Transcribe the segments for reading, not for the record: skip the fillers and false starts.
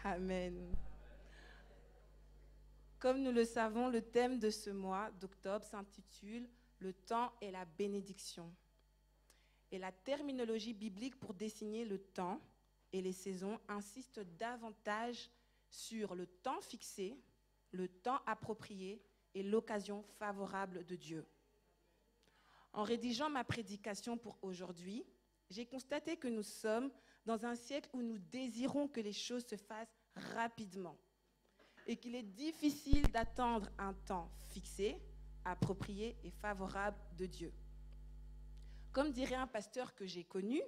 Amen. Comme nous le savons, le thème de ce mois d'octobre s'intitule « Le temps et la bénédiction ». Et la terminologie biblique pour désigner le temps et les saisons insiste davantage sur le temps fixé, le temps approprié et l'occasion favorable de Dieu. En rédigeant ma prédication pour aujourd'hui, j'ai constaté que nous sommes dans un siècle où nous désirons que les choses se fassent rapidement et qu'il est difficile d'attendre un temps fixé, approprié et favorable de Dieu. Comme dirait un pasteur que j'ai connu,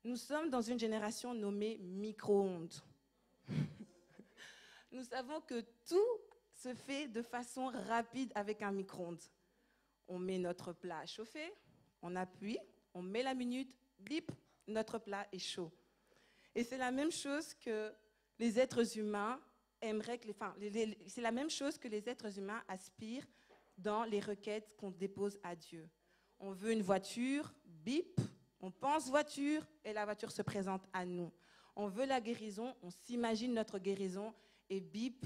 nous sommes dans une génération nommée micro-ondes. Nous savons que tout se fait de façon rapide avec un micro-ondes. On met notre plat à chauffer, on appuie, on met la minute, bip, notre plat est chaud. Et c'est la même chose que les êtres humains aimeraient, c'est la même chose que les êtres humains aspirent dans les requêtes qu'on dépose à Dieu. On veut une voiture, bip, on pense voiture et la voiture se présente à nous. On veut la guérison, on s'imagine notre guérison et bip,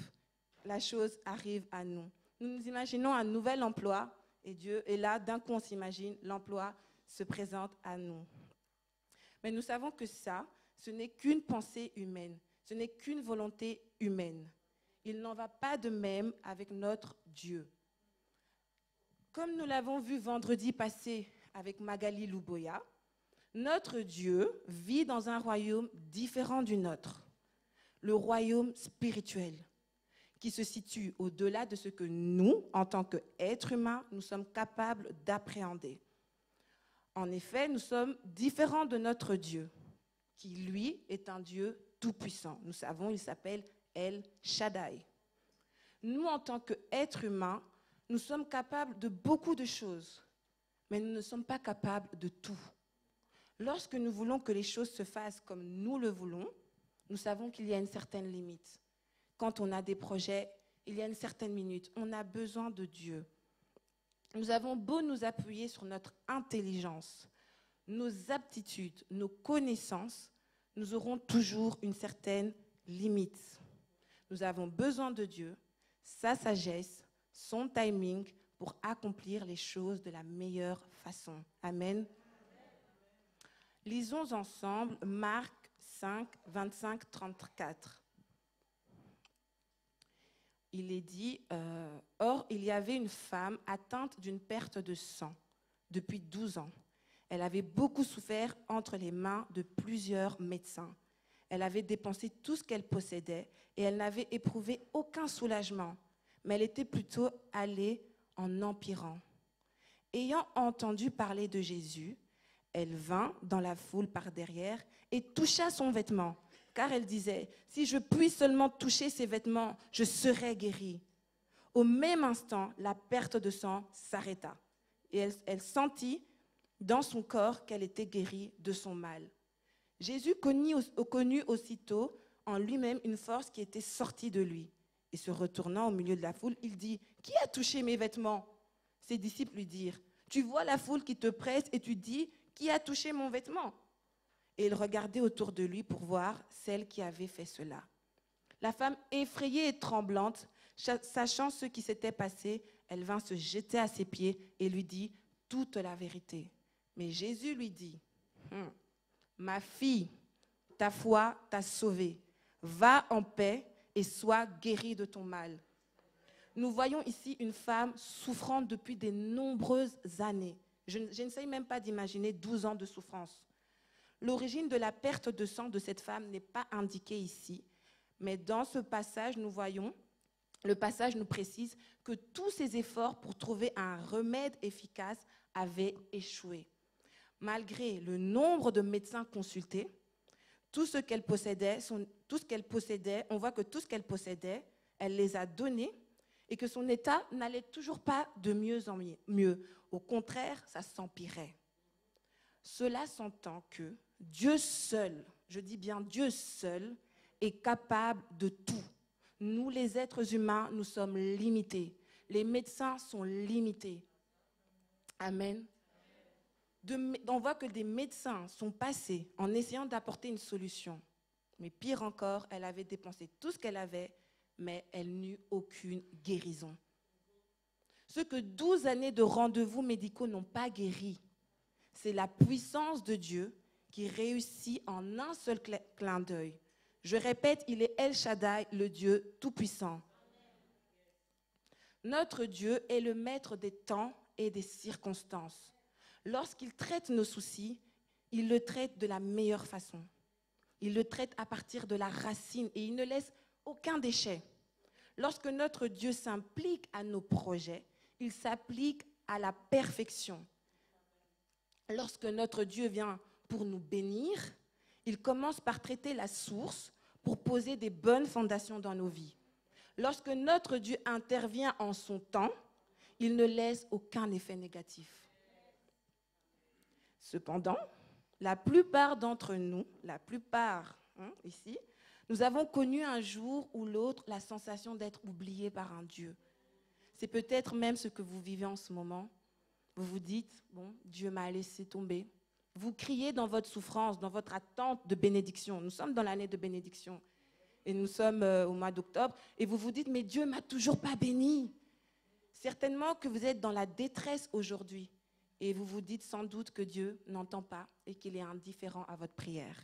la chose arrive à nous. Nous nous imaginons un nouvel emploi et Dieu est là, d'un coup on s'imagine, l'emploi se présente à nous. Mais nous savons que ça, ce n'est qu'une pensée humaine, ce n'est qu'une volonté humaine. Il n'en va pas de même avec notre Dieu. Comme nous l'avons vu vendredi passé avec Magali Louboya, notre Dieu vit dans un royaume différent du nôtre, le royaume spirituel, qui se situe au-delà de ce que nous, en tant qu'êtres humains, nous sommes capables d'appréhender. En effet, nous sommes différents de notre Dieu, qui, lui, est un Dieu tout-puissant. Nous savons, il s'appelle El Shaddai. Nous, en tant qu'êtres humains, nous sommes capables de beaucoup de choses, mais nous ne sommes pas capables de tout. Lorsque nous voulons que les choses se fassent comme nous le voulons, nous savons qu'il y a une certaine limite. Quand on a des projets, il y a une certaine limite. On a besoin de Dieu. Nous avons beau nous appuyer sur notre intelligence, nos aptitudes, nos connaissances, nous aurons toujours une certaine limite. Nous avons besoin de Dieu, sa sagesse, son timing pour accomplir les choses de la meilleure façon. Amen. Lisons ensemble Marc 5, 25, 34. Il est dit, or il y avait une femme atteinte d'une perte de sang depuis 12 ans. Elle avait beaucoup souffert entre les mains de plusieurs médecins. Elle avait dépensé tout ce qu'elle possédait et elle n'avait éprouvé aucun soulagement, mais elle était plutôt allée en empirant. Ayant entendu parler de Jésus, elle vint dans la foule par derrière et toucha son vêtement, car elle disait, si je puis seulement toucher ses vêtements, je serai guérie. Au même instant, la perte de sang s'arrêta et elle sentit dans son corps qu'elle était guérie de son mal. Jésus connut aussitôt en lui-même une force qui était sortie de lui. Et se retournant au milieu de la foule, il dit, « Qui a touché mes vêtements ?» Ses disciples lui dirent, « Tu vois la foule qui te presse et tu dis, « Qui a touché mon vêtement ?» Et il regardait autour de lui pour voir celle qui avait fait cela. La femme, effrayée et tremblante, sachant ce qui s'était passé, elle vint se jeter à ses pieds et lui dit toute la vérité. Mais Jésus lui dit, « Ma fille, ta foi t'a sauvée. Va en paix et sois guérie de ton mal. » Nous voyons ici une femme souffrant depuis de nombreuses années. Je n'essaye même pas d'imaginer 12 ans de souffrance. L'origine de la perte de sang de cette femme n'est pas indiquée ici, mais dans ce passage, nous voyons, le passage nous précise que tous ses efforts pour trouver un remède efficace avaient échoué. Malgré le nombre de médecins consultés, tout ce qu'elle possédait, on voit que tout ce qu'elle possédait, elle les a donnés et que son état n'allait toujours pas de mieux en mieux. Au contraire, ça s'empirait. Cela s'entend que Dieu seul, je dis bien Dieu seul, est capable de tout. Nous, les êtres humains, nous sommes limités. Les médecins sont limités. Amen. On voit que des médecins sont passés en essayant d'apporter une solution. Mais pire encore, elle avait dépensé tout ce qu'elle avait, mais elle n'eut aucune guérison. Ce que 12 années de rendez-vous médicaux n'ont pas guéri, c'est la puissance de Dieu qui réussit en un seul clin d'œil. Je répète, il est El Shaddai, le Dieu tout-puissant. Notre Dieu est le maître des temps et des circonstances. Lorsqu'il traite nos soucis, il le traite de la meilleure façon. Il le traite à partir de la racine et il ne laisse aucun déchet. Lorsque notre Dieu s'implique à nos projets, il s'applique à la perfection. Lorsque notre Dieu vient pour nous bénir, il commence par traiter la source pour poser des bonnes fondations dans nos vies. Lorsque notre Dieu intervient en son temps, il ne laisse aucun effet négatif. Cependant, la plupart d'entre nous, ici, nous avons connu un jour ou l'autre la sensation d'être oubliés par un Dieu. C'est peut-être même ce que vous vivez en ce moment. Vous vous dites, bon, Dieu m'a laissé tomber. Vous criez dans votre souffrance, dans votre attente de bénédiction. Nous sommes dans l'année de bénédiction. Et nous sommes au mois d'octobre. Et vous vous dites, mais Dieu ne m'a toujours pas béni. Certainement que vous êtes dans la détresse aujourd'hui. Et vous vous dites sans doute que Dieu n'entend pas et qu'il est indifférent à votre prière.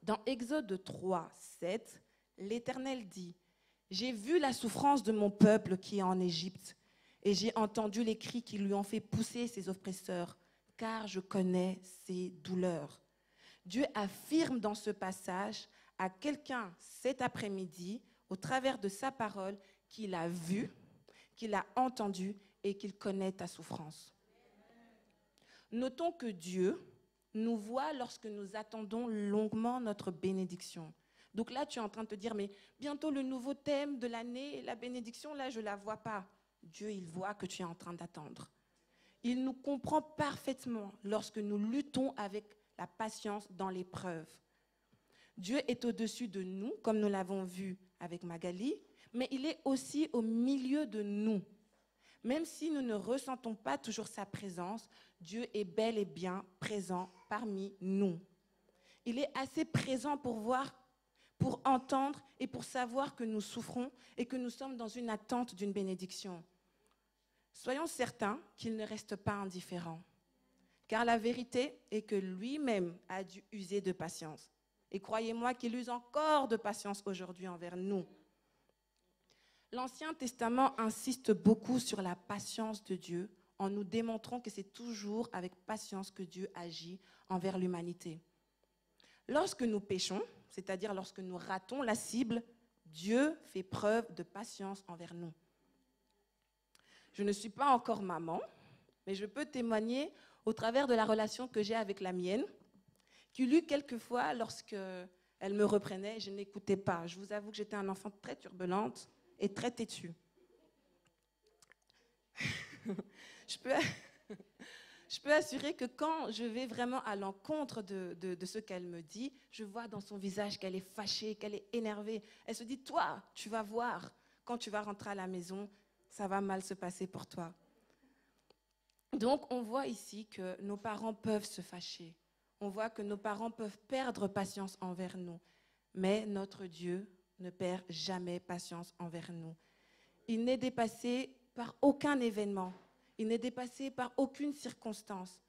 Dans Exode 3, 7, l'Éternel dit, « J'ai vu la souffrance de mon peuple qui est en Égypte, et j'ai entendu les cris qui lui ont fait pousser ses oppresseurs, car je connais ses douleurs. » Dieu affirme dans ce passage à quelqu'un cet après-midi, au travers de sa parole, qu'il a vu, qu'il a entendu et qu'il connaît ta souffrance. Notons que Dieu nous voit lorsque nous attendons longuement notre bénédiction. Donc là, tu es en train de te dire, mais bientôt le nouveau thème de l'année, la bénédiction, là, je ne la vois pas. Dieu, il voit que tu es en train d'attendre. Il nous comprend parfaitement lorsque nous luttons avec la patience dans l'épreuve. Dieu est au-dessus de nous, comme nous l'avons vu avec Magali, mais il est aussi au milieu de nous. Même si nous ne ressentons pas toujours sa présence, Dieu est bel et bien présent parmi nous. Il est assez présent pour voir, pour entendre et pour savoir que nous souffrons et que nous sommes dans une attente d'une bénédiction. Soyons certains qu'il ne reste pas indifférent, car la vérité est que lui-même a dû user de patience. Et croyez-moi qu'il use encore de patience aujourd'hui envers nous. L'Ancien Testament insiste beaucoup sur la patience de Dieu en nous démontrant que c'est toujours avec patience que Dieu agit envers l'humanité. Lorsque nous péchons, c'est-à-dire lorsque nous ratons la cible, Dieu fait preuve de patience envers nous. Je ne suis pas encore maman, mais je peux témoigner au travers de la relation que j'ai avec la mienne, qui l'eut quelquefois lorsque elle me reprenait, je n'écoutais pas. Je vous avoue que j'étais un enfant très turbulente et très têtue. Je peux assurer que quand je vais vraiment à l'encontre de ce qu'elle me dit, je vois dans son visage qu'elle est fâchée, qu'elle est énervée. Elle se dit, toi, tu vas voir, quand tu vas rentrer à la maison, ça va mal se passer pour toi. Donc, on voit ici que nos parents peuvent se fâcher. On voit que nos parents peuvent perdre patience envers nous. Mais notre Dieu ne perd jamais patience envers nous. Il n'est dépassé par aucun événement. Il n'est dépassé par aucune circonstance.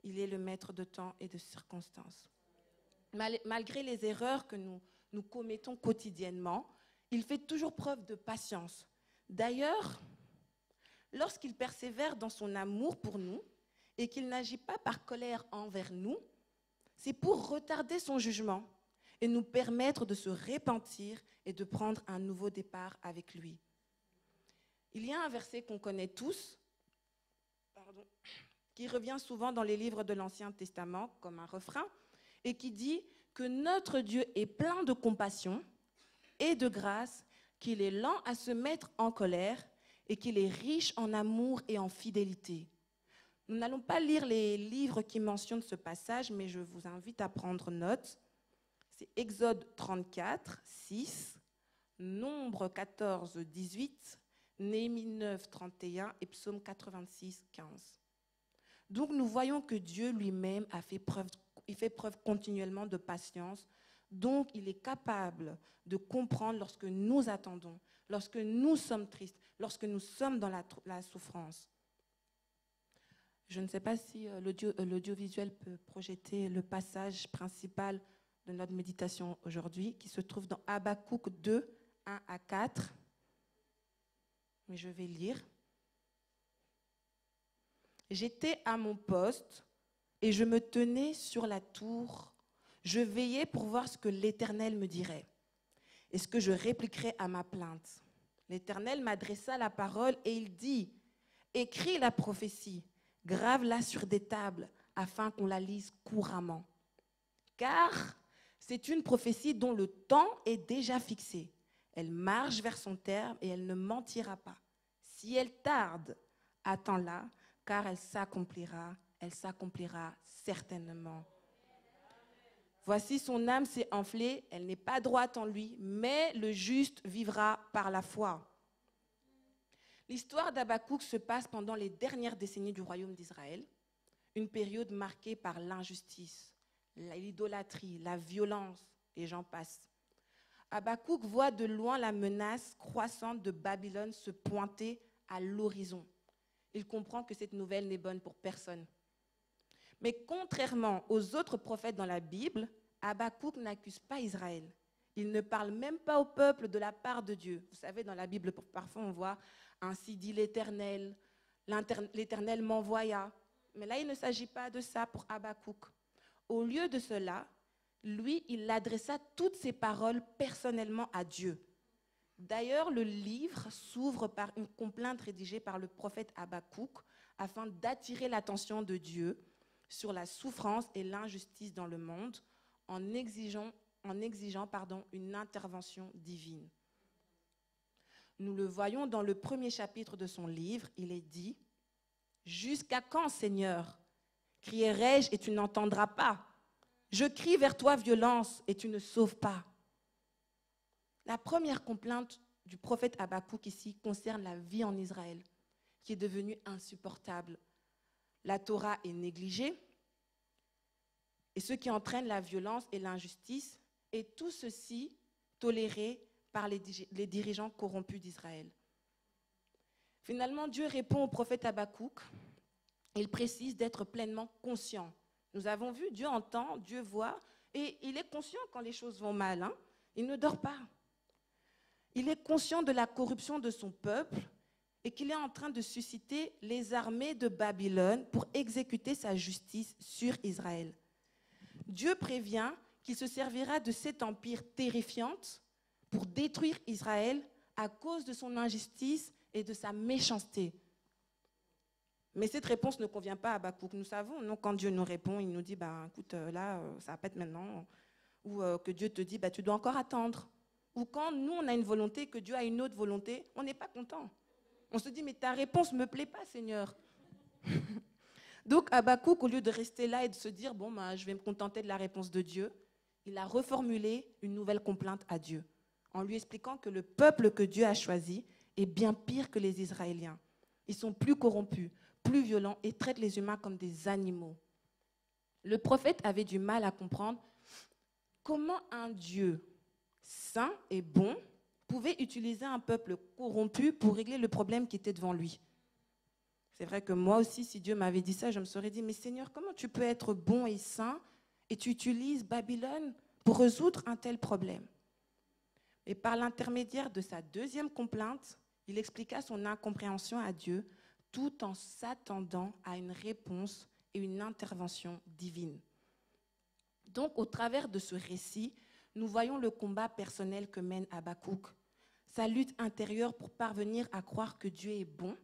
Il est le maître de temps et de circonstances. Malgré les erreurs que nous commettons quotidiennement, il fait toujours preuve de patience. D'ailleurs, lorsqu'il persévère dans son amour pour nous et qu'il n'agit pas par colère envers nous, c'est pour retarder son jugement et nous permettre de se repentir et de prendre un nouveau départ avec lui. Il y a un verset qu'on connaît tous, qui revient souvent dans les livres de l'Ancien Testament comme un refrain, et qui dit que notre Dieu est plein de compassion et de grâce, qu'il est lent à se mettre en colère et qu'il est riche en amour et en fidélité. Nous n'allons pas lire les livres qui mentionnent ce passage, mais je vous invite à prendre note. C'est Exode 34, 6, Nombre 14, 18, Néhémie 9, 31 et Psaume 86, 15. Donc nous voyons que Dieu lui-même il fait preuve continuellement de patience Donc, il est capable de comprendre lorsque nous attendons, lorsque nous sommes tristes, lorsque nous sommes dans la souffrance. Je ne sais pas si l'audiovisuel peut projeter le passage principal de notre méditation aujourd'hui, qui se trouve dans Habakkuk 2, 1 à 4. Mais je vais lire. J'étais à mon poste et je me tenais sur la tour. Je veillais pour voir ce que l'Éternel me dirait et ce que je répliquerais à ma plainte. L'Éternel m'adressa la parole et il dit, écris la prophétie, grave-la sur des tables afin qu'on la lise couramment. Car c'est une prophétie dont le temps est déjà fixé. Elle marche vers son terme et elle ne mentira pas. Si elle tarde, attends-la, car elle s'accomplira certainement. Voici, son âme s'est enflée, elle n'est pas droite en lui, mais le juste vivra par la foi. L'histoire d'Habakkuk se passe pendant les dernières décennies du royaume d'Israël, une période marquée par l'injustice, l'idolâtrie, la violence, et j'en passe. Habakkuk voit de loin la menace croissante de Babylone se pointer à l'horizon. Il comprend que cette nouvelle n'est bonne pour personne. Mais contrairement aux autres prophètes dans la Bible, Habakkuk n'accuse pas Israël. Il ne parle même pas au peuple de la part de Dieu. Vous savez, dans la Bible, parfois on voit « Ainsi dit l'Éternel, l'Éternel m'envoya ». Mais là, il ne s'agit pas de ça pour Habakkuk. Au lieu de cela, lui, il adressa toutes ses paroles personnellement à Dieu. D'ailleurs, le livre s'ouvre par une complainte rédigée par le prophète Habakkuk afin d'attirer l'attention de Dieu sur la souffrance et l'injustice dans le monde en exigeant une intervention divine. Nous le voyons dans le premier chapitre de son livre, il est dit « Jusqu'à quand, Seigneur, crierai-je et tu n'entendras pas? Je crie vers toi violence et tu ne sauves pas. » La première complainte du prophète Habakkuk ici concerne la vie en Israël, qui est devenue insupportable. La Torah est négligée, et ce qui entraîne la violence et l'injustice, et tout ceci toléré par les dirigeants corrompus d'Israël. Finalement, Dieu répond au prophète Habakkuk. Il précise d'être pleinement conscient. Nous avons vu, Dieu entend, Dieu voit, et il est conscient quand les choses vont mal. Il ne dort pas. Il est conscient de la corruption de son peuple et qu'il est en train de susciter les armées de Babylone pour exécuter sa justice sur Israël. Dieu prévient qu'il se servira de cet empire terrifiant pour détruire Israël à cause de son injustice et de sa méchanceté. Mais cette réponse ne convient pas à Habakkuk. Nous savons, non, quand Dieu nous répond, il nous dit, écoute, là, ça va pas être maintenant. Ou que Dieu te dit, tu dois encore attendre. Ou quand nous, on a une volonté, que Dieu a une autre volonté, on n'est pas content. On se dit, mais ta réponse ne me plaît pas, Seigneur. Donc, Habakkuk, au lieu de rester là et de se dire, je vais me contenter de la réponse de Dieu, il a reformulé une nouvelle complainte à Dieu, en lui expliquant que le peuple que Dieu a choisi est bien pire que les Israéliens. Ils sont plus corrompus, plus violents et traitent les humains comme des animaux. Le prophète avait du mal à comprendre comment un Dieu saint et bon pouvait utiliser un peuple corrompu pour régler le problème qui était devant lui. C'est vrai que moi aussi, si Dieu m'avait dit ça, je me serais dit, mais Seigneur, comment tu peux être bon et saint et tu utilises Babylone pour résoudre un tel problème? Et par l'intermédiaire de sa deuxième complainte, il expliqua son incompréhension à Dieu tout en s'attendant à une réponse et une intervention divine. Donc, au travers de ce récit, nous voyons le combat personnel que mène Habakkuk, sa lutte intérieure pour parvenir à croire que Dieu est bon,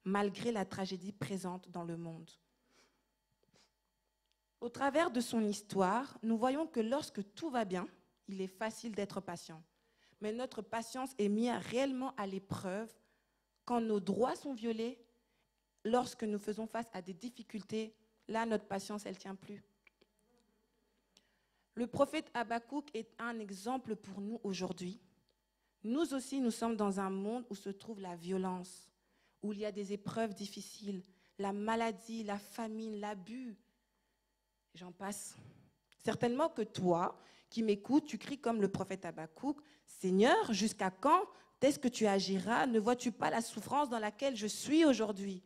malgré la tragédie présente dans le monde. Au travers de son histoire, nous voyons que lorsque tout va bien, il est facile d'être patient. Mais notre patience est mise réellement à l'épreuve quand nos droits sont violés, lorsque nous faisons face à des difficultés. Là, notre patience, elle ne tient plus. Le prophète Habakkuk est un exemple pour nous aujourd'hui. Nous aussi, nous sommes dans un monde où se trouve la violence, où il y a des épreuves difficiles, la maladie, la famine, l'abus. J'en passe. Certainement que toi, qui m'écoutes, tu cries comme le prophète Habakkuk, « Seigneur, jusqu'à quand est-ce que tu agiras? Ne vois-tu pas la souffrance dans laquelle je suis aujourd'hui ?»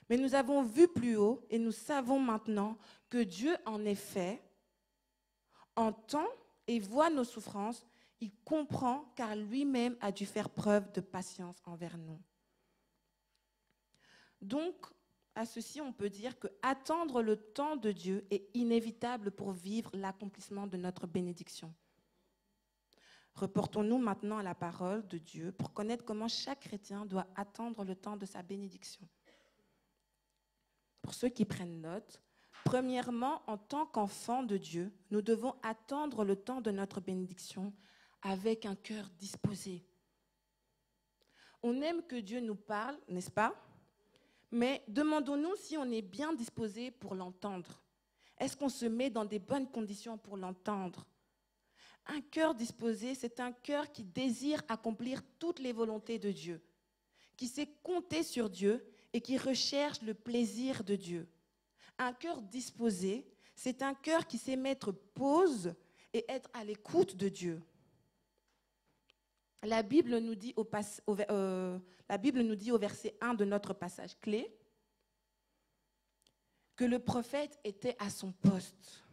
Mais nous avons vu plus haut et nous savons maintenant que Dieu, en effet, entend et voit nos souffrances. Il comprend car lui-même a dû faire preuve de patience envers nous. Donc, à ceci, on peut dire que attendre le temps de Dieu est inévitable pour vivre l'accomplissement de notre bénédiction. Reportons-nous maintenant à la parole de Dieu pour connaître comment chaque chrétien doit attendre le temps de sa bénédiction. Pour ceux qui prennent note, premièrement, en tant qu'enfants de Dieu, nous devons attendre le temps de notre bénédiction avec un cœur disposé. On aime que Dieu nous parle, n'est-ce pas? Mais demandons-nous si on est bien disposé pour l'entendre. Est-ce qu'on se met dans des bonnes conditions pour l'entendre? Un cœur disposé, c'est un cœur qui désire accomplir toutes les volontés de Dieu, qui sait compter sur Dieu et qui recherche le plaisir de Dieu. Un cœur disposé, c'est un cœur qui sait mettre pause et être à l'écoute de Dieu. La Bible nous dit au verset 1 de notre passage clé que le prophète était à son poste.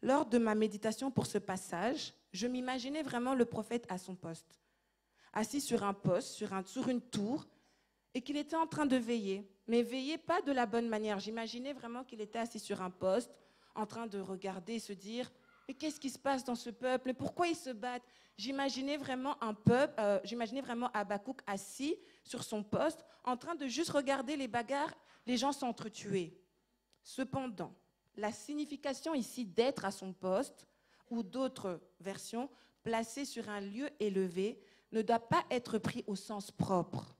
Lors de ma méditation pour ce passage, je m'imaginais vraiment le prophète à son poste, assis sur un poste, sur une tour, et qu'il était en train de veiller. Mais veiller pas de la bonne manière. J'imaginais vraiment qu'il était assis sur un poste, en train de regarder et se dire « Mais qu'est-ce qui se passe dans ce peuple? Et pourquoi ils se battent ?» J'imaginais vraiment Habakkuk assis sur son poste, en train de juste regarder les bagarres, les gens s'entretuer. Cependant, la signification ici d'être à son poste, ou d'autres versions, placé sur un lieu élevé, ne doit pas être pris au sens propre.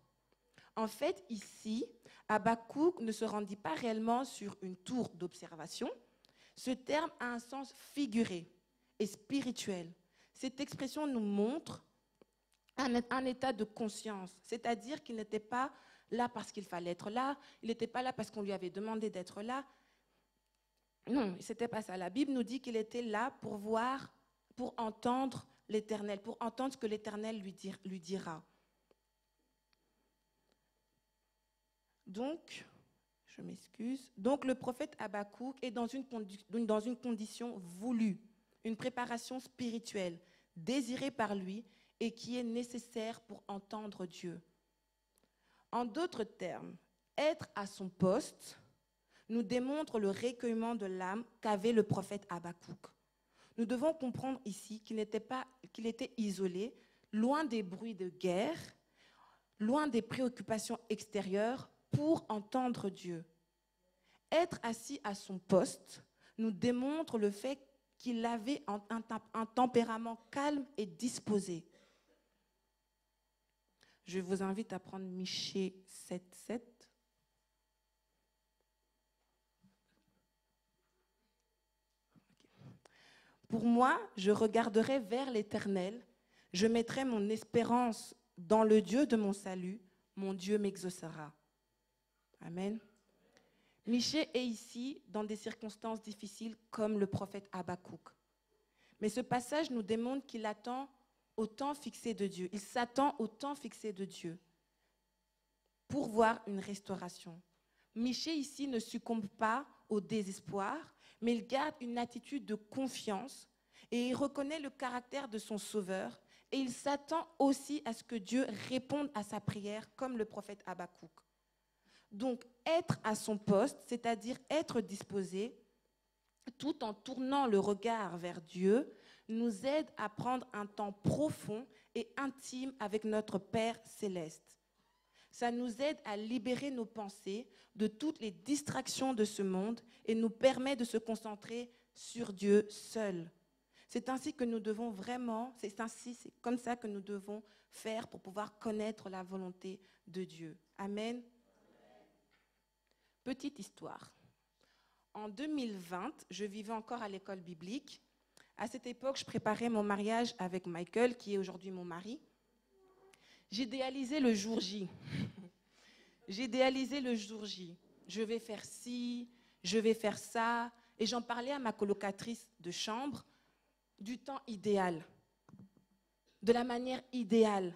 En fait, ici, Habakkuk ne se rendit pas réellement sur une tour d'observation. Ce terme a un sens figuré et spirituel. Cette expression nous montre un état de conscience, c'est-à-dire qu'il n'était pas là parce qu'il fallait être là, il n'était pas là parce qu'on lui avait demandé d'être là. Non, ce n'était pas ça. La Bible nous dit qu'il était là pour voir, pour entendre l'Éternel, pour entendre ce que l'Éternel lui dira. Donc, je m'excuse. Donc, le prophète Habakkuk est dans une condition voulue, une préparation spirituelle, désirée par lui et qui est nécessaire pour entendre Dieu. En d'autres termes, être à son poste nous démontre le recueillement de l'âme qu'avait le prophète Habakkuk. Nous devons comprendre ici qu'il était isolé, loin des bruits de guerre, loin des préoccupations extérieures, pour entendre Dieu. Être assis à son poste nous démontre le fait qu'il avait un tempérament calme et disposé. Je vous invite à prendre Michée 7:7. Pour moi, je regarderai vers l'Éternel, je mettrai mon espérance dans le Dieu de mon salut, mon Dieu m'exaucera. Amen. Michée est ici dans des circonstances difficiles comme le prophète Habakkuk. Mais ce passage nous démontre qu'il attend au temps fixé de Dieu. Il s'attend au temps fixé de Dieu pour voir une restauration. Michée ici ne succombe pas au désespoir, mais il garde une attitude de confiance et il reconnaît le caractère de son sauveur et il s'attend aussi à ce que Dieu réponde à sa prière comme le prophète Habakkuk. Donc, être à son poste, c'est-à-dire être disposé, tout en tournant le regard vers Dieu, nous aide à prendre un temps profond et intime avec notre Père céleste. Ça nous aide à libérer nos pensées de toutes les distractions de ce monde et nous permet de se concentrer sur Dieu seul. C'est ainsi que nous devons vraiment, c'est comme ça que nous devons faire pour pouvoir connaître la volonté de Dieu. Amen. Petite histoire. En 2020, je vivais encore à l'école biblique. À cette époque, je préparais mon mariage avec Michael, qui est aujourd'hui mon mari. J'idéalisais le jour J. J'idéalisais le jour J. Je vais faire ci, je vais faire ça, Et j'en parlais à ma colocatrice de chambre du temps idéal, de la manière idéale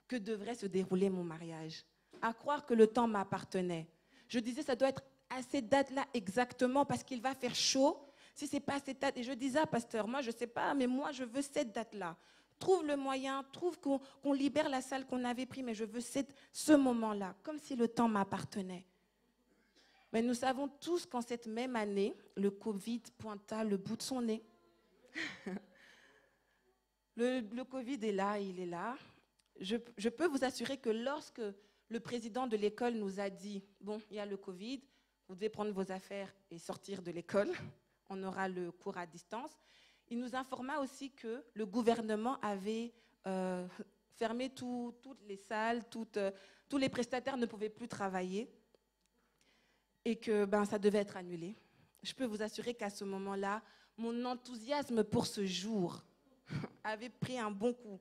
que devrait se dérouler mon mariage. À croire que le temps m'appartenait. Je disais, ça doit être à cette date-là exactement parce qu'il va faire chaud. Si ce n'est pas cette date, et je disais, ah, pasteur, moi je ne sais pas, mais moi je veux cette date-là. Trouve le moyen, trouve qu'on libère la salle qu'on avait prise, mais je veux ce moment-là, comme si le temps m'appartenait. Mais nous savons tous qu'en cette même année, le Covid pointa le bout de son nez. Le Covid est là, il est là. Je peux vous assurer que lorsque le président de l'école nous a dit « Bon, il y a le Covid, vous devez prendre vos affaires et sortir de l'école, on aura le cours à distance », il nous informa aussi que le gouvernement avait fermé toutes les salles, tous les prestataires ne pouvaient plus travailler et que ça devait être annulé. Je peux vous assurer qu'à ce moment-là, mon enthousiasme pour ce jour avait pris un bon coup.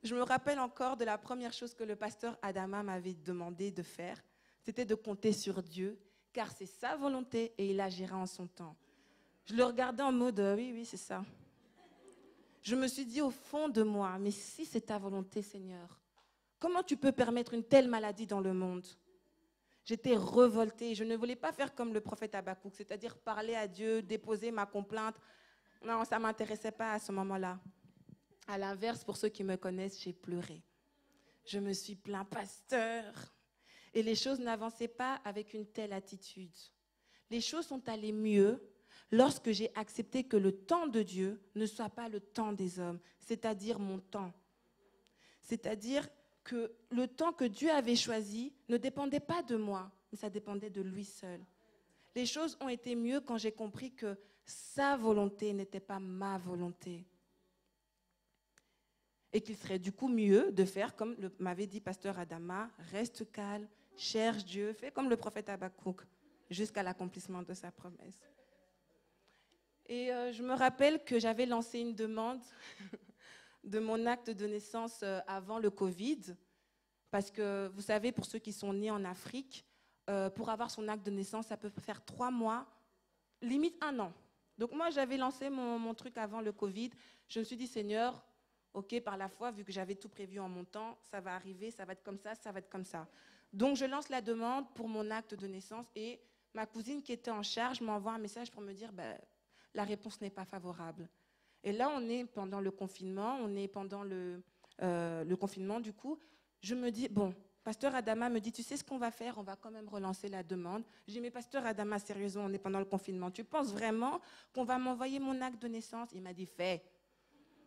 Je me rappelle encore de la première chose que le pasteur Adama m'avait demandé de faire, c'était de compter sur Dieu, car c'est sa volonté et il agira en son temps. Je le regardais en mode oui, c'est ça. Je me suis dit au fond de moi, mais si c'est ta volonté, Seigneur, comment tu peux permettre une telle maladie dans le monde? J'étais révoltée. Je ne voulais pas faire comme le prophète Habakkuk, c'est-à-dire parler à Dieu, déposer ma complainte. Non, ça ne m'intéressait pas à ce moment-là. À l'inverse, pour ceux qui me connaissent, j'ai pleuré. Je me suis plaint, pasteur. Et les choses n'avançaient pas avec une telle attitude. Les choses sont allées mieux lorsque j'ai accepté que le temps de Dieu ne soit pas le temps des hommes, c'est-à-dire mon temps. C'est-à-dire que le temps que Dieu avait choisi ne dépendait pas de moi, mais ça dépendait de lui seul. Les choses ont été mieux quand j'ai compris que sa volonté n'était pas ma volonté. Et qu'il serait du coup mieux de faire comme m'avait dit pasteur Adama, reste calme, cherche Dieu, fais comme le prophète Habakkuk, jusqu'à l'accomplissement de sa promesse. Et je me rappelle que j'avais lancé une demande de mon acte de naissance avant le Covid, parce que vous savez, pour ceux qui sont nés en Afrique, pour avoir son acte de naissance, ça peut faire 3 mois, limite 1 an. Donc moi, j'avais lancé mon truc avant le Covid. Je me suis dit, Seigneur, ok, par la foi, vu que j'avais tout prévu en mon temps, ça va arriver, ça va être comme ça va être comme ça. Donc je lance la demande pour mon acte de naissance et ma cousine qui était en charge m'envoie un message pour me dire, la réponse n'est pas favorable. Et là, on est pendant le confinement, le confinement, du coup, je me dis, bon, pasteur Adama me dit, tu sais ce qu'on va faire? On va quand même relancer la demande. Je dis, mais pasteur Adama, sérieusement, on est pendant le confinement. Tu penses vraiment qu'on va m'envoyer mon acte de naissance? Il m'a dit, fais.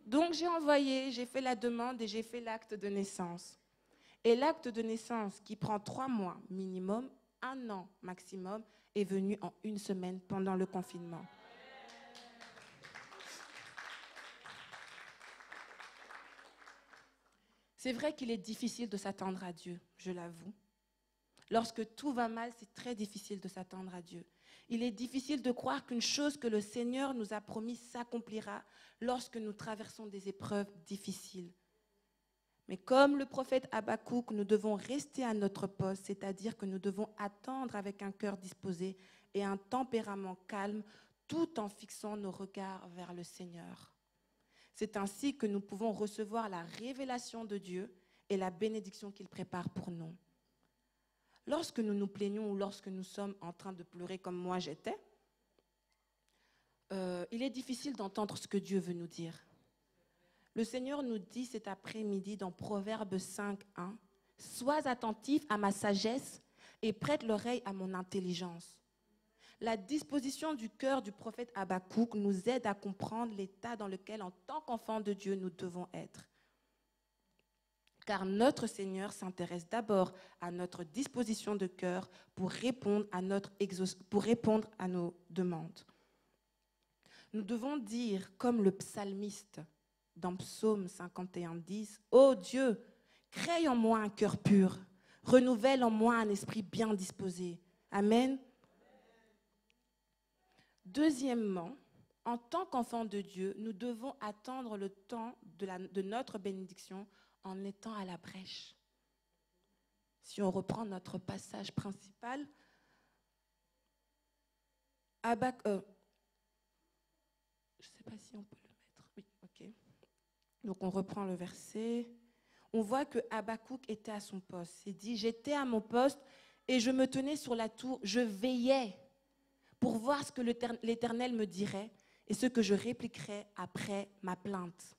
Donc, j'ai fait la demande et j'ai fait l'acte de naissance. Et l'acte de naissance, qui prend 3 mois minimum, 1 an maximum, est venu en 1 semaine pendant le confinement. C'est vrai qu'il est difficile de s'attendre à Dieu, je l'avoue. Lorsque tout va mal, c'est très difficile de s'attendre à Dieu. Il est difficile de croire qu'une chose que le Seigneur nous a promis s'accomplira lorsque nous traversons des épreuves difficiles. Mais comme le prophète Habakkuk, nous devons rester à notre poste, c'est-à-dire que nous devons attendre avec un cœur disposé et un tempérament calme, tout en fixant nos regards vers le Seigneur. C'est ainsi que nous pouvons recevoir la révélation de Dieu et la bénédiction qu'il prépare pour nous. Lorsque nous nous plaignons ou lorsque nous sommes en train de pleurer comme moi j'étais, il est difficile d'entendre ce que Dieu veut nous dire. Le Seigneur nous dit cet après-midi dans Proverbe 5:1, « Sois attentif à ma sagesse et prête l'oreille à mon intelligence. » La disposition du cœur du prophète Habakkuk nous aide à comprendre l'état dans lequel, en tant qu'enfants de Dieu, nous devons être. Car notre Seigneur s'intéresse d'abord à notre disposition de cœur pour répondre à nos demandes. Nous devons dire, comme le psalmiste dans Psaume 51:10, « Ô Dieu, crée en moi un cœur pur, renouvelle en moi un esprit bien disposé. » Amen. Deuxièmement, en tant qu'enfants de Dieu, nous devons attendre le temps de notre bénédiction en étant à la brèche. Si on reprend notre passage principal, Je ne sais pas si on peut le mettre. Oui, ok. Donc on reprend le verset. On voit que Habakkuk était à son poste. Il dit, j'étais à mon poste et je me tenais sur la tour. Je veillais pour voir ce que l'Éternel me dirait et ce que je répliquerais après ma plainte.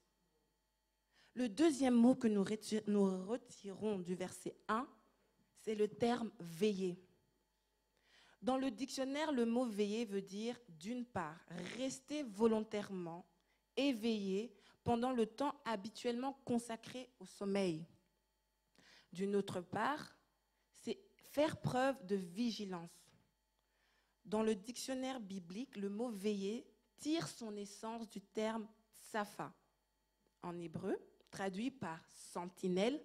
Le deuxième mot que nous retirons du verset 1, c'est le terme veiller. Dans le dictionnaire, le mot veiller veut dire, d'une part, rester volontairement éveillé pendant le temps habituellement consacré au sommeil. D'une autre part, c'est faire preuve de vigilance. Dans le dictionnaire biblique, le mot veiller tire son essence du terme safa, en hébreu, traduit par sentinelle,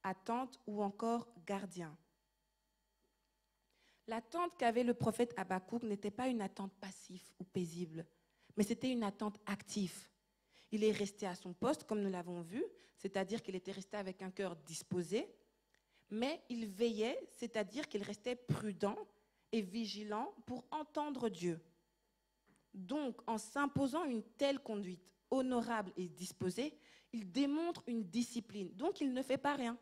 attente ou encore gardien. L'attente qu'avait le prophète Habakkuk n'était pas une attente passive ou paisible, mais c'était une attente active. Il est resté à son poste, comme nous l'avons vu, c'est-à-dire qu'il était resté avec un cœur disposé, mais il veillait, c'est-à-dire qu'il restait prudent et vigilant pour entendre Dieu. Donc, en s'imposant une telle conduite honorable et disposée, il démontre une discipline. Donc, il ne fait pas rien.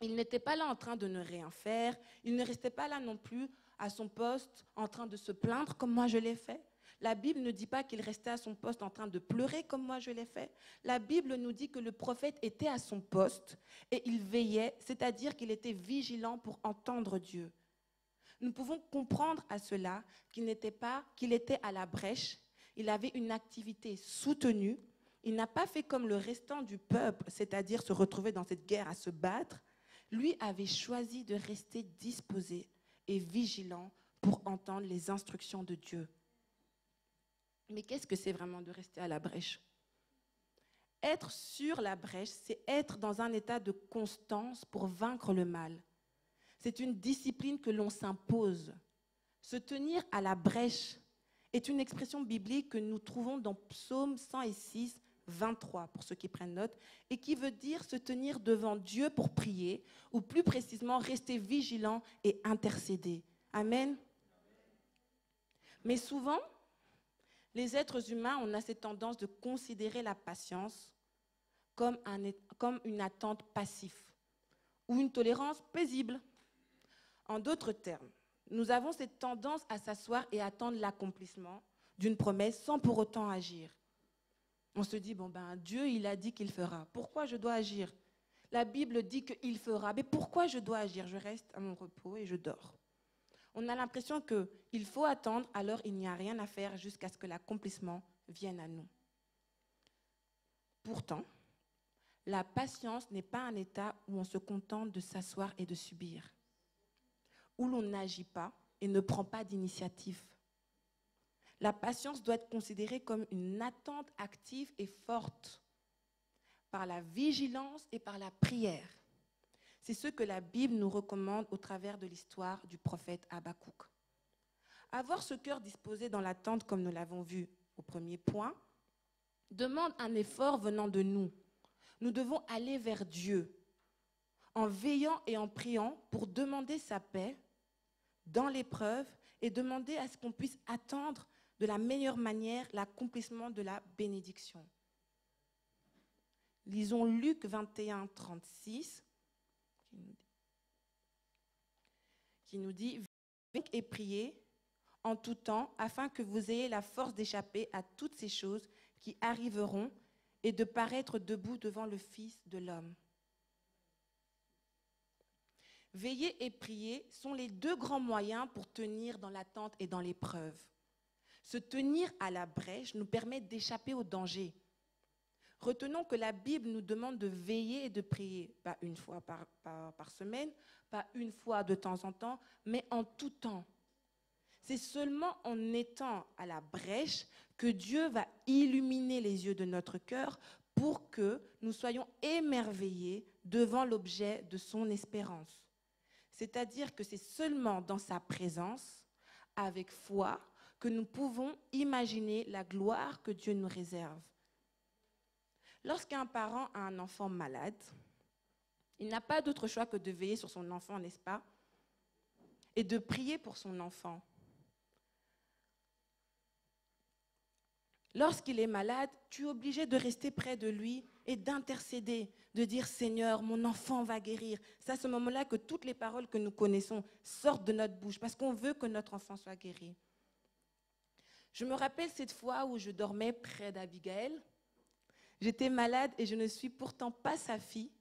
Il n'était pas là en train de ne rien faire. Il ne restait pas là non plus à son poste en train de se plaindre comme moi je l'ai fait. La Bible ne dit pas qu'il restait à son poste en train de pleurer comme moi je l'ai fait. La Bible nous dit que le prophète était à son poste et il veillait, c'est-à-dire qu'il était vigilant pour entendre Dieu. Nous pouvons comprendre à cela qu'il était à la brèche, il avait une activité soutenue, il n'a pas fait comme le restant du peuple, c'est-à-dire se retrouver dans cette guerre à se battre. Lui avait choisi de rester disposé et vigilant pour entendre les instructions de Dieu. Mais qu'est-ce que c'est vraiment de rester à la brèche? Être sur la brèche, c'est être dans un état de constance pour vaincre le mal. C'est une discipline que l'on s'impose. Se tenir à la brèche est une expression biblique que nous trouvons dans Psaume 106, 23, pour ceux qui prennent note, et qui veut dire se tenir devant Dieu pour prier, ou plus précisément rester vigilant et intercéder. Amen. Mais souvent, les êtres humains, on a cette tendance de considérer la patience comme une attente passive ou une tolérance paisible. En d'autres termes, nous avons cette tendance à s'asseoir et attendre l'accomplissement d'une promesse sans pour autant agir. On se dit, Dieu, il a dit qu'il fera. Pourquoi je dois agir? La Bible dit qu'il fera. Mais pourquoi je dois agir? Je reste à mon repos et je dors. On a l'impression qu'il faut attendre, alors il n'y a rien à faire jusqu'à ce que l'accomplissement vienne à nous. Pourtant, la patience n'est pas un état où on se contente de s'asseoir et de subir, où l'on n'agit pas et ne prend pas d'initiative. La patience doit être considérée comme une attente active et forte par la vigilance et par la prière. C'est ce que la Bible nous recommande au travers de l'histoire du prophète Habakkuk. Avoir ce cœur disposé dans l'attente, comme nous l'avons vu au premier point, demande un effort venant de nous. Nous devons aller vers Dieu en veillant et en priant pour demander sa paix dans l'épreuve et demander à ce qu'on puisse attendre de la meilleure manière l'accomplissement de la bénédiction. Lisons Luc 21, 36, qui nous dit « Veillez et priez en tout temps, afin que vous ayez la force d'échapper à toutes ces choses qui arriveront et de paraître debout devant le Fils de l'homme. » Veiller et prier sont les deux grands moyens pour tenir dans l'attente et dans l'épreuve. Se tenir à la brèche nous permet d'échapper au danger. Retenons que la Bible nous demande de veiller et de prier, pas une fois par semaine, pas une fois de temps en temps, mais en tout temps. C'est seulement en étant à la brèche que Dieu va illuminer les yeux de notre cœur pour que nous soyons émerveillés devant l'objet de son espérance. C'est-à-dire que c'est seulement dans sa présence, avec foi, que nous pouvons imaginer la gloire que Dieu nous réserve. Lorsqu'un parent a un enfant malade, il n'a pas d'autre choix que de veiller sur son enfant, n'est-ce pas? Et de prier pour son enfant. Lorsqu'il est malade, tu es obligé de rester près de lui et d'intercéder, de dire « Seigneur, mon enfant va guérir ». C'est à ce moment-là que toutes les paroles que nous connaissons sortent de notre bouche parce qu'on veut que notre enfant soit guéri. Je me rappelle cette fois où je dormais près d'Abigail. J'étais malade et je ne suis pourtant pas sa fille,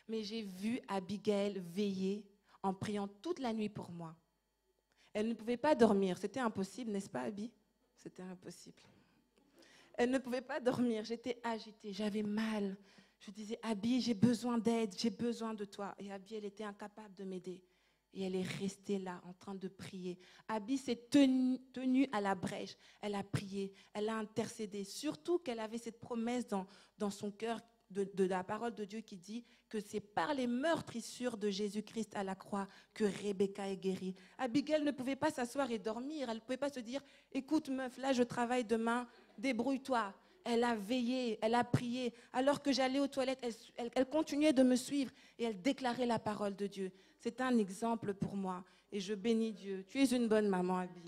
mais j'ai vu Abigail veiller en priant toute la nuit pour moi. Elle ne pouvait pas dormir, c'était impossible, n'est-ce pas, Abby? C'était impossible. Elle ne pouvait pas dormir, j'étais agitée, j'avais mal. Je disais, Abby, j'ai besoin d'aide, j'ai besoin de toi. Et Abby, elle était incapable de m'aider. Et elle est restée là, en train de prier. Abby s'est tenue à la brèche. Elle a prié, elle a intercédé. Surtout qu'elle avait cette promesse dans son cœur de la parole de Dieu qui dit que c'est par les meurtrissures de Jésus-Christ à la croix que Rebecca est guérie. Abigail ne pouvait pas s'asseoir et dormir. Elle ne pouvait pas se dire, écoute meuf, là je travaille demain, débrouille-toi. Elle a veillé, elle a prié. Alors que j'allais aux toilettes, elle continuait de me suivre et elle déclarait la parole de Dieu. C'est un exemple pour moi et je bénis Dieu. Tu es une bonne maman, Abby.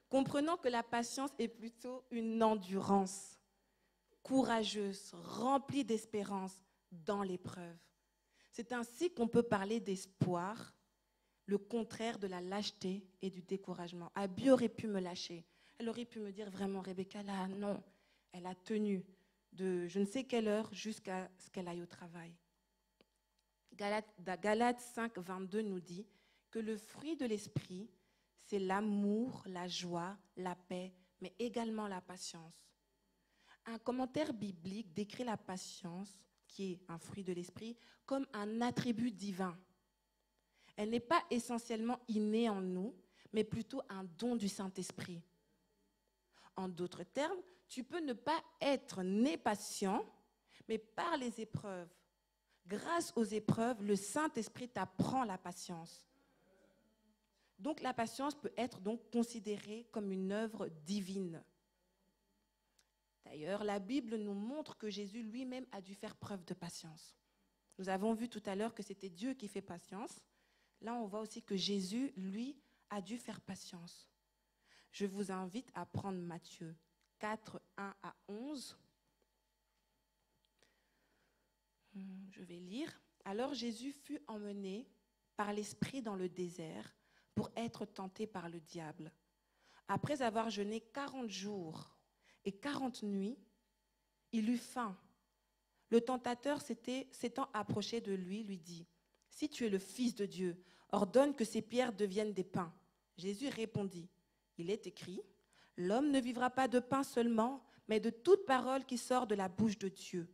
Comprenons que la patience est plutôt une endurance courageuse, remplie d'espérance dans l'épreuve. C'est ainsi qu'on peut parler d'espoir, le contraire de la lâcheté et du découragement. Abby aurait pu me lâcher. Elle aurait pu me dire vraiment, Rebecca, là, non. Elle a tenu de je ne sais quelle heure jusqu'à ce qu'elle aille au travail. Galates 5, 22 nous dit que le fruit de l'esprit, c'est l'amour, la joie, la paix, mais également la patience. Un commentaire biblique décrit la patience, qui est un fruit de l'esprit, comme un attribut divin. Elle n'est pas essentiellement innée en nous, mais plutôt un don du Saint-Esprit. En d'autres termes, tu peux ne pas être né patient, mais par les épreuves, grâce aux épreuves, le Saint-Esprit t'apprend la patience. Donc la patience peut être donc considérée comme une œuvre divine. D'ailleurs, la Bible nous montre que Jésus lui-même a dû faire preuve de patience. Nous avons vu tout à l'heure que c'était Dieu qui fait patience. Là, on voit aussi que Jésus, lui, a dû faire patience. Je vous invite à prendre Matthieu 4, 1 à 11. Je vais lire. Alors Jésus fut emmené par l'Esprit dans le désert pour être tenté par le diable. Après avoir jeûné 40 jours et 40 nuits, il eut faim. Le tentateur s'étant approché de lui, lui dit, « Si tu es le Fils de Dieu, ordonne que ces pierres deviennent des pains. » Jésus répondit, « Il est écrit, l'homme ne vivra pas de pain seulement, mais de toute parole qui sort de la bouche de Dieu. »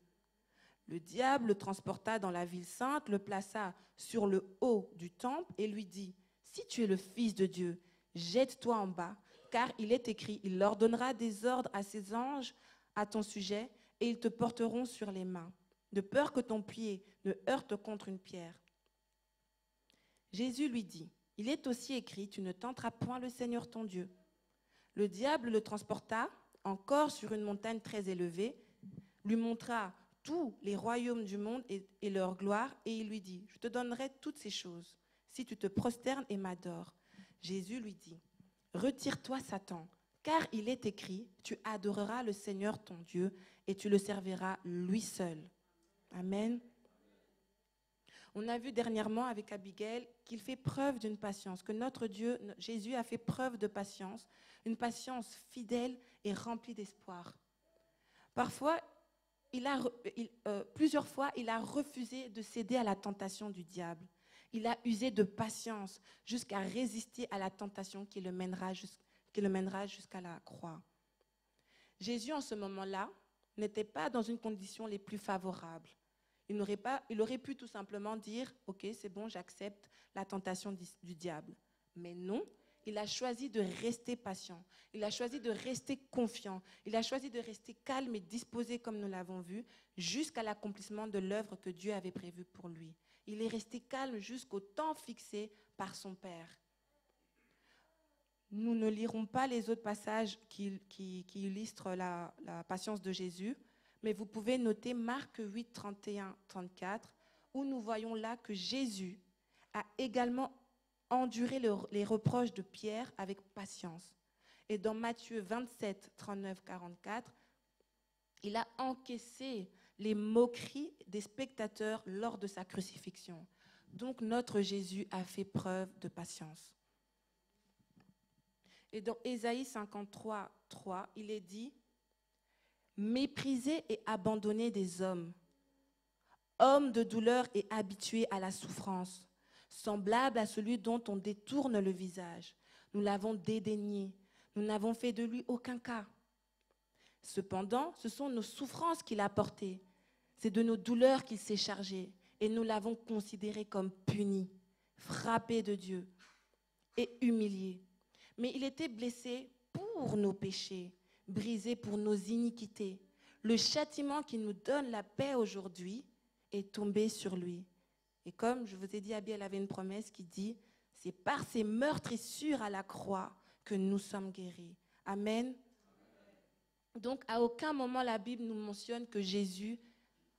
Le diable le transporta dans la ville sainte, le plaça sur le haut du temple et lui dit, « Si tu es le Fils de Dieu, jette-toi en bas, car il est écrit, il ordonnera des ordres à ses anges à ton sujet, et ils te porteront sur les mains, de peur que ton pied ne heurte contre une pierre. » Jésus lui dit, « Il est aussi écrit, tu ne tenteras point le Seigneur ton Dieu. » Le diable le transporta encore sur une montagne très élevée, lui montra tous les royaumes du monde et leur gloire, et il lui dit, « Je te donnerai toutes ces choses, si tu te prosternes et m'adores. » Jésus lui dit, « Retire-toi, Satan, car il est écrit, tu adoreras le Seigneur ton Dieu, et tu le serviras lui seul. » Amen. On a vu dernièrement avec Abigail qu'il fait preuve d'une patience, que notre Dieu, Jésus, a fait preuve de patience, une patience fidèle et remplie d'espoir. Parfois, plusieurs fois, il a refusé de céder à la tentation du diable. Il a usé de patience jusqu'à résister à la tentation qui le mènera jusqu'à la croix. Jésus, en ce moment-là, n'était pas dans une condition les plus favorables. Il aurait pu tout simplement dire « Ok, c'est bon, j'accepte la tentation du diable. » Mais non, il a choisi de rester patient. Il a choisi de rester confiant. Il a choisi de rester calme et disposé, comme nous l'avons vu, jusqu'à l'accomplissement de l'œuvre que Dieu avait prévue pour lui. Il est resté calme jusqu'au temps fixé par son Père. Nous ne lirons pas les autres passages qui illustrent la patience de Jésus, mais vous pouvez noter Marc 8, 31, 34, où nous voyons là que Jésus a également enduré les reproches de Pierre avec patience. Et dans Matthieu 27, 39, 44, il a encaissé les moqueries des spectateurs lors de sa crucifixion. Donc notre Jésus a fait preuve de patience. Et dans Ésaïe 53, 3, il est dit « Méprisé et abandonné des hommes, homme de douleur et habitué à la souffrance, semblable à celui dont on détourne le visage. Nous l'avons dédaigné, nous n'avons fait de lui aucun cas. Cependant, ce sont nos souffrances qu'il a portées, c'est de nos douleurs qu'il s'est chargé, et nous l'avons considéré comme puni, frappé de Dieu et humilié. Mais il était blessé pour nos péchés, brisé pour nos iniquités. Le châtiment qui nous donne la paix aujourd'hui est tombé sur lui. » Et comme je vous ai dit, Abby, elle avait une promesse qui dit « C'est par ses meurtrissures à la croix que nous sommes guéris. » Amen. Donc, à aucun moment, la Bible nous mentionne que Jésus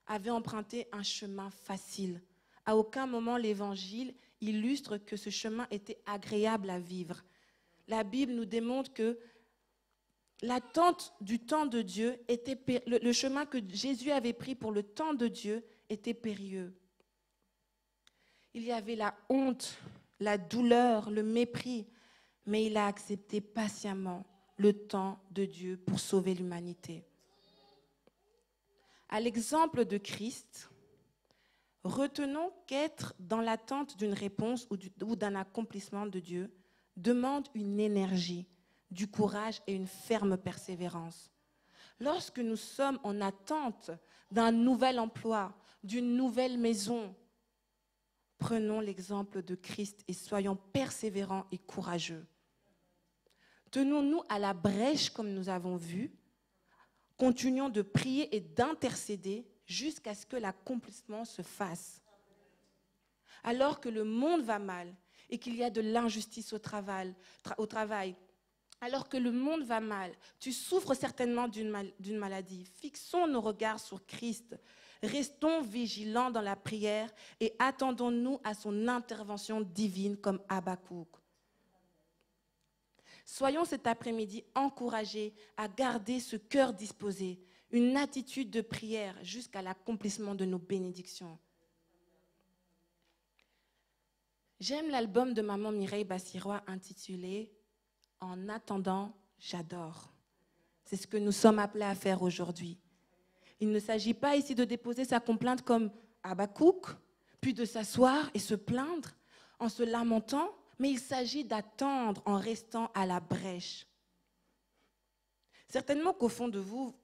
avait emprunté un chemin facile. À aucun moment, l'Évangile illustre que ce chemin était agréable à vivre. La Bible nous démontre que l'attente du temps de Dieu était le chemin que Jésus avait pris pour le temps de Dieu était périlleux. Il y avait la honte, la douleur, le mépris, mais il a accepté patiemment le temps de Dieu pour sauver l'humanité. À l'exemple de Christ, retenons qu'être dans l'attente d'une réponse ou d'un accomplissement de Dieu demande une énergie, du courage et une ferme persévérance. Lorsque nous sommes en attente d'un nouvel emploi, d'une nouvelle maison, prenons l'exemple de Christ et soyons persévérants et courageux. Tenons-nous à la brèche comme nous avons vu. Continuons de prier et d'intercéder jusqu'à ce que l'accomplissement se fasse. Alors que le monde va mal et qu'il y a de l'injustice au travail, alors que le monde va mal, tu souffres certainement d'une maladie. Fixons nos regards sur Christ. Restons vigilants dans la prière et attendons-nous à son intervention divine comme Habakkuk. Soyons cet après-midi encouragés à garder ce cœur disposé, une attitude de prière jusqu'à l'accomplissement de nos bénédictions. J'aime l'album de maman Mireille Bassirois intitulé « En attendant, j'adore ». C'est ce que nous sommes appelés à faire aujourd'hui. Il ne s'agit pas ici de déposer sa complainte comme Habakkuk, puis de s'asseoir et se plaindre en se lamentant, mais il s'agit d'attendre en restant à la brèche. Certainement qu'au fond de vous,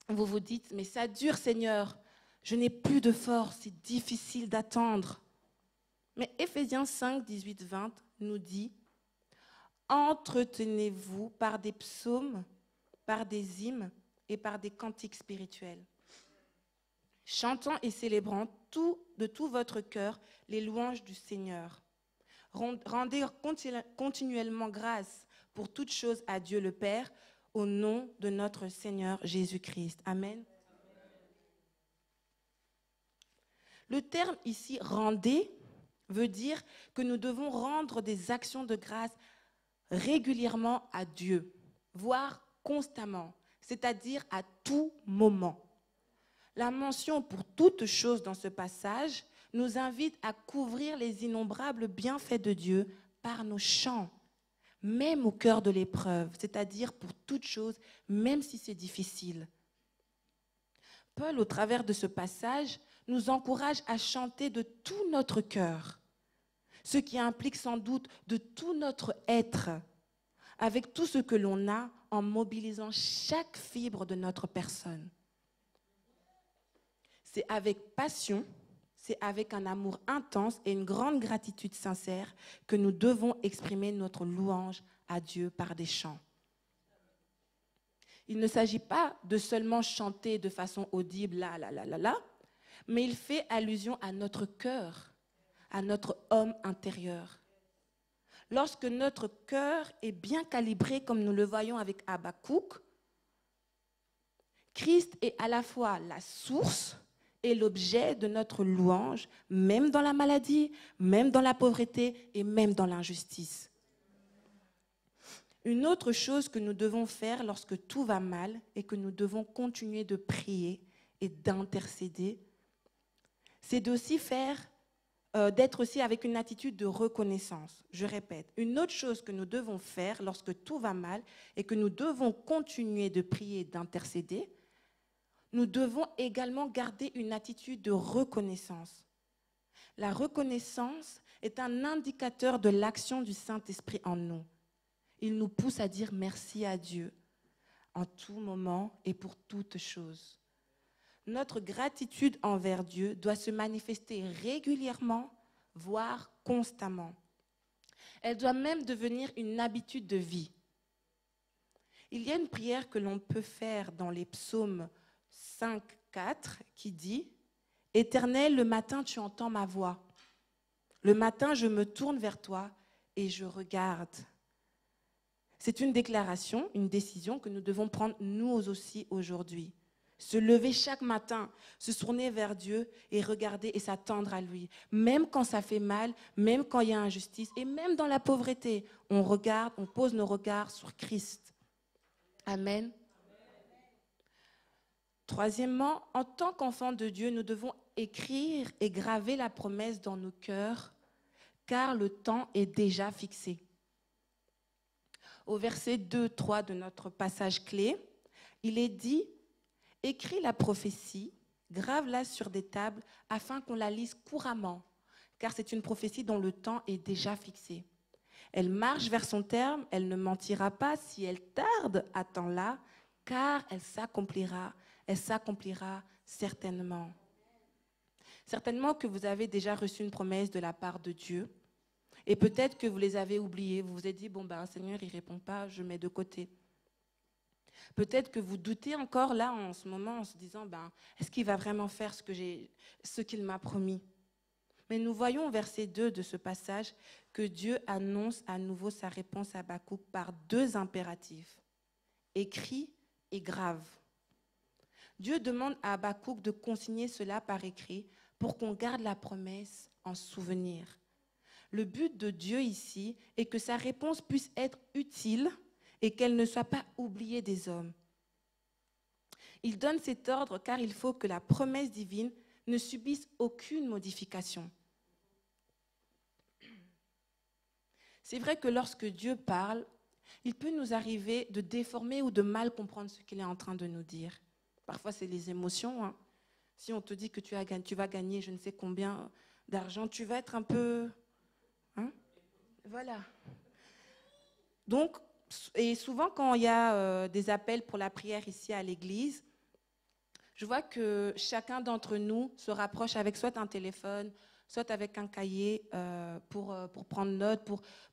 vous vous dites, mais ça dure Seigneur, je n'ai plus de force, c'est difficile d'attendre. Mais Éphésiens 5, 18, 20 nous dit, entretenez-vous par des psaumes, par des hymnes et par des cantiques spirituels, chantant et célébrant de tout votre cœur les louanges du Seigneur. Rendez continuellement grâce pour toutes choses à Dieu le Père, au nom de notre Seigneur Jésus-Christ. Amen. Le terme ici, rendez, veut dire que nous devons rendre des actions de grâce régulièrement à Dieu, voire constamment, c'est-à-dire à tout moment. La mention pour toutes choses dans ce passage nous invite à couvrir les innombrables bienfaits de Dieu par nos chants, même au cœur de l'épreuve, c'est-à-dire pour toutes choses, même si c'est difficile. Paul, au travers de ce passage, nous encourage à chanter de tout notre cœur, ce qui implique sans doute de tout notre être, avec tout ce que l'on a, en mobilisant chaque fibre de notre personne. C'est avec passion, c'est avec un amour intense et une grande gratitude sincère que nous devons exprimer notre louange à Dieu par des chants. Il ne s'agit pas de seulement chanter de façon audible, là, là, là, là, là, mais il fait allusion à notre cœur, à notre homme intérieur. Lorsque notre cœur est bien calibré, comme nous le voyons avec Habakkuk, Christ est à la fois la source est l'objet de notre louange, même dans la maladie, même dans la pauvreté et même dans l'injustice. Une autre chose que nous devons faire lorsque tout va mal et que nous devons continuer de prier et d'intercéder, c'est d'être aussi avec une attitude de reconnaissance. Je répète, une autre chose que nous devons faire lorsque tout va mal et que nous devons continuer de prier et d'intercéder, nous devons également garder une attitude de reconnaissance. La reconnaissance est un indicateur de l'action du Saint-Esprit en nous. Il nous pousse à dire merci à Dieu en tout moment et pour toute chose. Notre gratitude envers Dieu doit se manifester régulièrement, voire constamment. Elle doit même devenir une habitude de vie. Il y a une prière que l'on peut faire dans les psaumes 5, 4 qui dit « Éternel, le matin tu entends ma voix. Le matin je me tourne vers toi et je regarde. » C'est une déclaration, une décision que nous devons prendre nous aussi aujourd'hui. Se lever chaque matin, se tourner vers Dieu et regarder et s'attendre à lui. Même quand ça fait mal, même quand il y a injustice et même dans la pauvreté, on regarde, on pose nos regards sur Christ. Amen. Troisièmement, en tant qu'enfants de Dieu, nous devons écrire et graver la promesse dans nos cœurs, car le temps est déjà fixé. Au verset 2-3 de notre passage clé, il est dit « Écris la prophétie, grave-la sur des tables afin qu'on la lise couramment, car c'est une prophétie dont le temps est déjà fixé. Elle marche vers son terme, elle ne mentira pas si elle tarde, attends-la, car elle s'accomplira certainement. » Certainement que vous avez déjà reçu une promesse de la part de Dieu. Et peut-être que vous les avez oubliés. Vous vous êtes dit, bon, Seigneur, il ne répond pas, je mets de côté. Peut-être que vous doutez encore là, en ce moment, en se disant, est-ce qu'il va vraiment faire ce qu'il m'a promis? Mais nous voyons au verset 2 de ce passage que Dieu annonce à nouveau sa réponse à Habakkuk par deux impératifs, écrit et grave. Dieu demande à Habakkuk de consigner cela par écrit pour qu'on garde la promesse en souvenir. Le but de Dieu ici est que sa réponse puisse être utile et qu'elle ne soit pas oubliée des hommes. Il donne cet ordre car il faut que la promesse divine ne subisse aucune modification. C'est vrai que lorsque Dieu parle, il peut nous arriver de déformer ou de mal comprendre ce qu'il est en train de nous dire. Parfois, c'est les émotions. Si on te dit que tu vas gagner je ne sais combien d'argent, tu vas être un peu... Voilà. Donc, et souvent quand il y a des appels pour la prière ici à l'église, je vois que chacun d'entre nous se rapproche avec soit un téléphone, soit avec un cahier pour prendre note,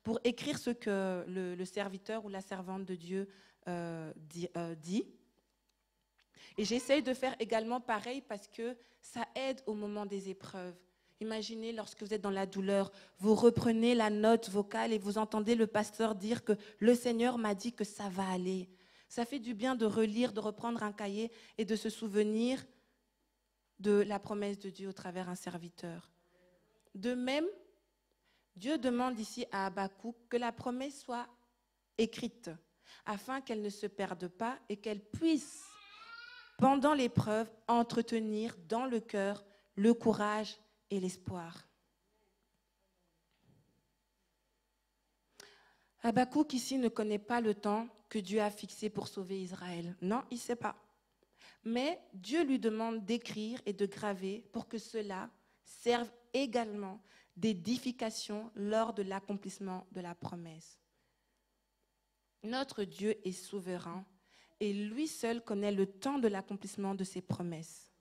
pour écrire ce que le serviteur ou la servante de Dieu dit. Et j'essaye de faire également pareil parce que ça aide au moment des épreuves. Imaginez lorsque vous êtes dans la douleur, vous reprenez la note vocale et vous entendez le pasteur dire que le Seigneur m'a dit que ça va aller. Ça fait du bien de relire, de reprendre un cahier et de se souvenir de la promesse de Dieu au travers d'un serviteur. De même, Dieu demande ici à Habakkuk que la promesse soit écrite afin qu'elle ne se perde pas et qu'elle puisse, pendant l'épreuve, entretenir dans le cœur le courage et l'espoir. Habakkuk ici ne connaît pas le temps que Dieu a fixé pour sauver Israël. Non, il ne sait pas. Mais Dieu lui demande d'écrire et de graver pour que cela serve également d'édification lors de l'accomplissement de la promesse. Notre Dieu est souverain et lui seul connaît le temps de l'accomplissement de ses promesses.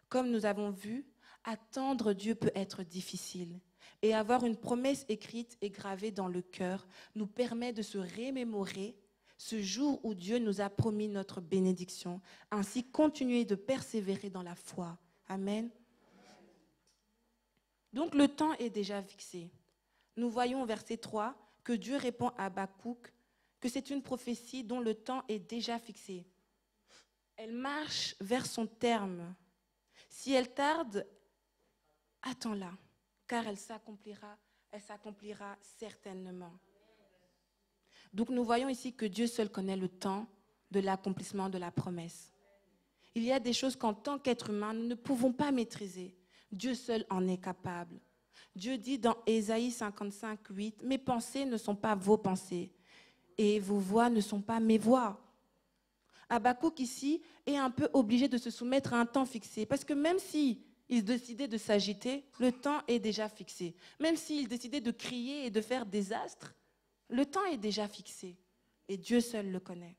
Comme nous avons vu, attendre Dieu peut être difficile et avoir une promesse écrite et gravée dans le cœur nous permet de se remémorer ce jour où Dieu nous a promis notre bénédiction, ainsi continuer de persévérer dans la foi. Amen. Donc le temps est déjà fixé. Nous voyons au verset 3 que Dieu répond à Habakkuk que c'est une prophétie dont le temps est déjà fixé. Elle marche vers son terme. Si elle tarde, attends-la, car elle s'accomplira certainement. Donc nous voyons ici que Dieu seul connaît le temps de l'accomplissement de la promesse. Il y a des choses qu'en tant qu'être humain, nous ne pouvons pas maîtriser. Dieu seul en est capable. Dieu dit dans Ésaïe 55, 8, « Mes pensées ne sont pas vos pensées, et vos voix ne sont pas mes voix. » Habakkuk ici est un peu obligé de se soumettre à un temps fixé, parce que même s'il décidait de s'agiter, le temps est déjà fixé. Même s'il décidait de crier et de faire des astres, le temps est déjà fixé, et Dieu seul le connaît.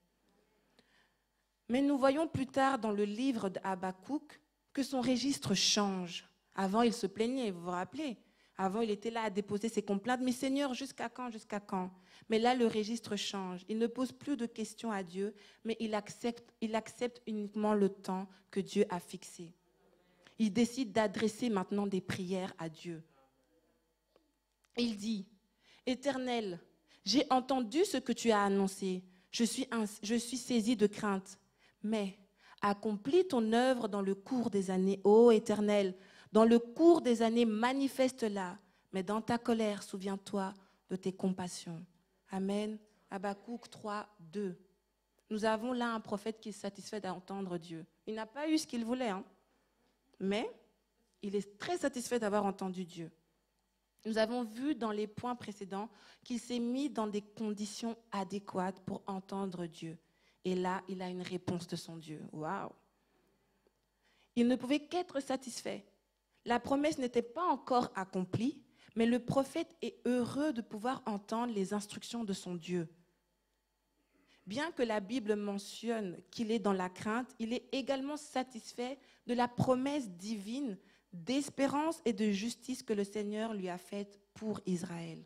Mais nous voyons plus tard dans le livre d'Habakkuk que son registre change. Avant, il se plaignait, vous vous rappelez? Avant, il était là à déposer ses complaintes. Mais Seigneur, jusqu'à quand, jusqu'à quand? Mais là, le registre change. Il ne pose plus de questions à Dieu, mais il accepte uniquement le temps que Dieu a fixé. Il décide d'adresser maintenant des prières à Dieu. Il dit, « Éternel, j'ai entendu ce que tu as annoncé. Je suis saisi de crainte. Mais accomplis ton œuvre dans le cours des années, ô Éternel, dans le cours des années, manifeste-la. Mais dans ta colère, souviens-toi de tes compassions. » Amen. Habakkuk 3, 2. Nous avons là un prophète qui est satisfait d'entendre Dieu. Il n'a pas eu ce qu'il voulait, mais il est très satisfait d'avoir entendu Dieu. Nous avons vu dans les points précédents qu'il s'est mis dans des conditions adéquates pour entendre Dieu. Et là, il a une réponse de son Dieu. Waouh! Il ne pouvait qu'être satisfait. La promesse n'était pas encore accomplie, mais le prophète est heureux de pouvoir entendre les instructions de son Dieu. Bien que la Bible mentionne qu'il est dans la crainte, il est également satisfait de la promesse divine d'espérance et de justice que le Seigneur lui a faite pour Israël.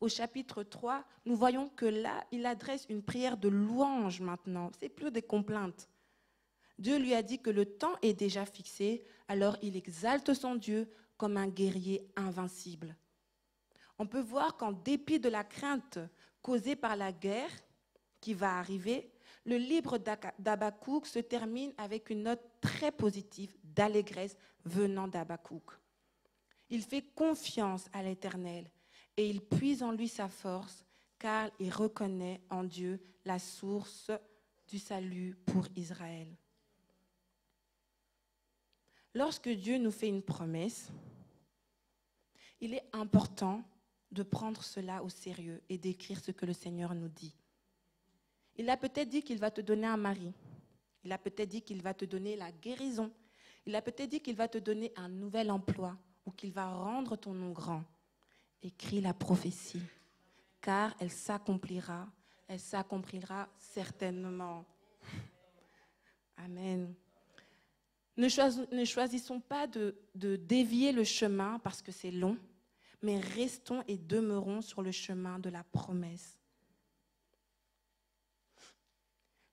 Au chapitre 3, nous voyons que là, il adresse une prière de louange maintenant. Ce n'est plus des complaintes. Dieu lui a dit que le temps est déjà fixé, alors il exalte son Dieu comme un guerrier invincible. On peut voir qu'en dépit de la crainte causée par la guerre qui va arriver, le livre d'Habakkuk se termine avec une note très positive d'allégresse venant d'Habakkuk. Il fait confiance à l'Éternel et il puise en lui sa force, car il reconnaît en Dieu la source du salut pour Israël. Lorsque Dieu nous fait une promesse, il est important de prendre cela au sérieux et d'écrire ce que le Seigneur nous dit. Il a peut-être dit qu'il va te donner un mari. Il a peut-être dit qu'il va te donner la guérison. Il a peut-être dit qu'il va te donner un nouvel emploi ou qu'il va rendre ton nom grand. Écris la prophétie, car elle s'accomplira certainement. Amen. Ne choisissons pas de dévier le chemin parce que c'est long, mais restons et demeurons sur le chemin de la promesse.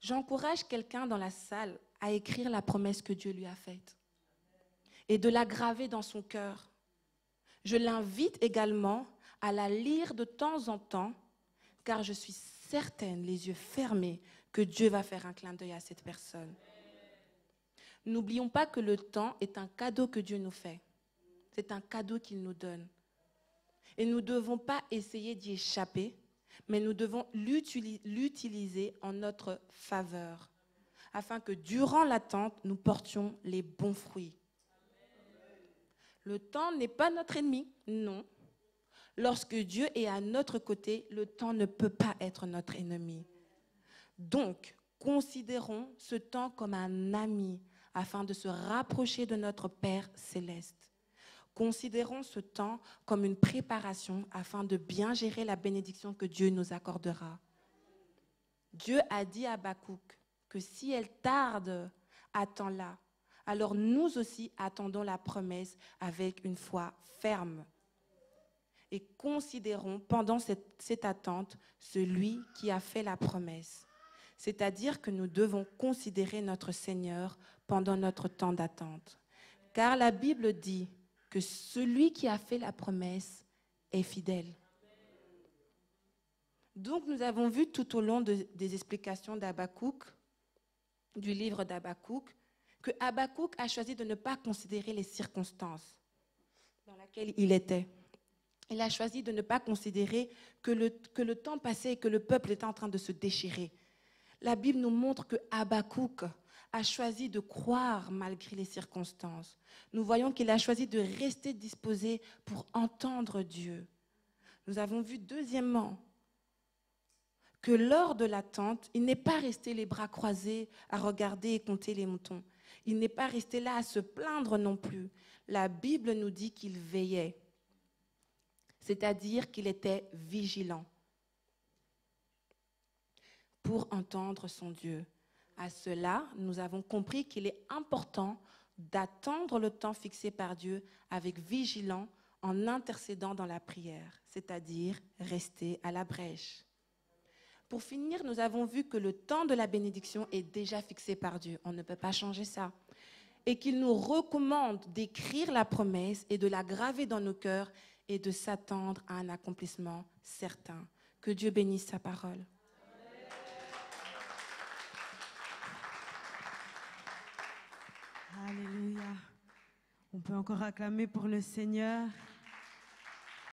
J'encourage quelqu'un dans la salle à écrire la promesse que Dieu lui a faite et de la graver dans son cœur. Je l'invite également à la lire de temps en temps, car je suis certaine, les yeux fermés, que Dieu va faire un clin d'œil à cette personne. N'oublions pas que le temps est un cadeau que Dieu nous fait. C'est un cadeau qu'il nous donne. Et nous ne devons pas essayer d'y échapper, mais nous devons l'utiliser en notre faveur, afin que durant l'attente, nous portions les bons fruits. Le temps n'est pas notre ennemi, non. Lorsque Dieu est à notre côté, le temps ne peut pas être notre ennemi. Donc, considérons ce temps comme un ami, afin de se rapprocher de notre Père céleste. Considérons ce temps comme une préparation afin de bien gérer la bénédiction que Dieu nous accordera. Dieu a dit à Habakkuk que si elle tarde, attends-la. Alors nous aussi attendons la promesse avec une foi ferme. Et considérons pendant cette attente celui qui a fait la promesse. C'est-à-dire que nous devons considérer notre Seigneur pendant notre temps d'attente. Car la Bible dit que celui qui a fait la promesse est fidèle. Donc nous avons vu tout au long des explications d'Habakkuk, du livre d'Habakkuk, que Habakkuk a choisi de ne pas considérer les circonstances dans lesquelles il était. Il a choisi de ne pas considérer que le temps passait et que le peuple était en train de se déchirer. La Bible nous montre que Habakkuk a choisi de croire malgré les circonstances. Nous voyons qu'il a choisi de rester disposé pour entendre Dieu. Nous avons vu deuxièmement que lors de l'attente, il n'est pas resté les bras croisés à regarder et compter les moutons. Il n'est pas resté là à se plaindre non plus. La Bible nous dit qu'il veillait, c'est-à-dire qu'il était vigilant pour entendre son Dieu. À cela, nous avons compris qu'il est important d'attendre le temps fixé par Dieu avec vigilance en intercédant dans la prière, c'est-à-dire rester à la brèche. Pour finir, nous avons vu que le temps de la bénédiction est déjà fixé par Dieu. On ne peut pas changer ça. Et qu'il nous recommande d'écrire la promesse et de la graver dans nos cœurs et de s'attendre à un accomplissement certain. Que Dieu bénisse sa parole. Alléluia. On peut encore acclamer pour le Seigneur.